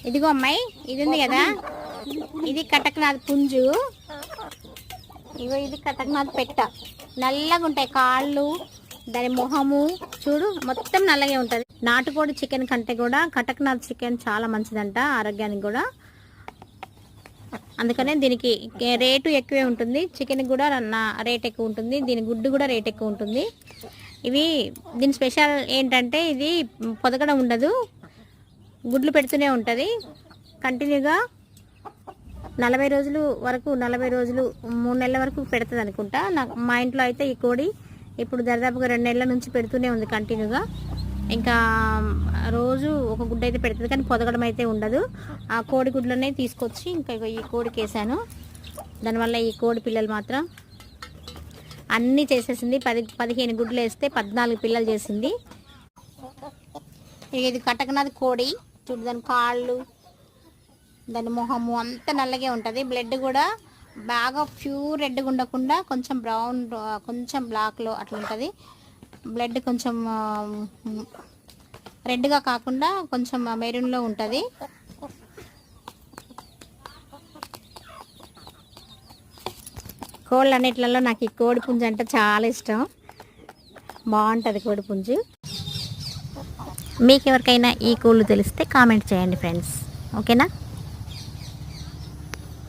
ఇదిగో అమ్మాయి, ఇది ఉంది కదా, ఇది కటక్నాథ్ పుంజు. ఇగో ఇది కటక్నాథ్ పెట్ట. నల్లగా ఉంటాయి కాళ్ళు, దాని మొహము చూడు మొత్తం నల్లగే ఉంటుంది. నాటుకోడి చికెన్ కంటే కూడా కటక్నాథ్ చికెన్ చాలా మంచిదంట ఆరోగ్యానికి కూడా. అందుకనే దీనికి రేటు ఎక్కువే ఉంటుంది. చికెన్ కూడా రేట్ ఎక్కువ ఉంటుంది, దీని గుడ్డు కూడా రేట్ ఎక్కువ ఉంటుంది. దీని స్పెషల్ ఏంటంటే ఇది పొదగడం ఉండదు, గుడ్లు పెడుతూనే ఉంటుంది కంటిన్యూగా. 40 రోజులు వరకు, 40 రోజులు 3 నెలల వరకు పెడుతుంది అనుకుంటా. మా ఇంట్లో అయితే ఈ కోడి ఇప్పుడు దాదాపుగా 2 నెలల నుంచి పెడుతూనే ఉంది కంటిన్యూగా. ఇంకా రోజు ఒక గుడ్డు అయితే పెడుతుంది, కానీ పొదగడం అయితే ఉండదు. ఆ కోడి గుడ్లనే తీసుకొచ్చి ఇంకా ఈ కోడికి వేసాను. దానివల్ల ఈ కోడి పిల్లలు మాత్రం అన్నీ చేసేసింది. 15 గుడ్లు వేస్తే 14 పిల్లలు చేసింది. ఇది కటక్నాథ్ కోడి చూడు, దాని కాళ్ళు, దాని మొహము అంత నల్లగే ఉంటుంది. బ్లడ్ కూడా బాగా ప్యూర్ రెడ్గా ఉండకుండా కొంచెం బ్రౌన్, కొంచెం బ్లాక్లో అట్లా ఉంటుంది. బ్లడ్ కొంచెం రెడ్గా కాకుండా కొంచెం మెరూన్లో ఉంటుంది. కోళ్ళు అన్నిట్లలో నాకు ఈ కోడి పుంజు అంటే చాలా ఇష్టం, బాగుంటుంది కోడి పుంజు. మీకు ఎవరికైనా ఈ కోళ్ళు తెలిస్తే కామెంట్ చేయండి ఫ్రెండ్స్, ఓకేనా?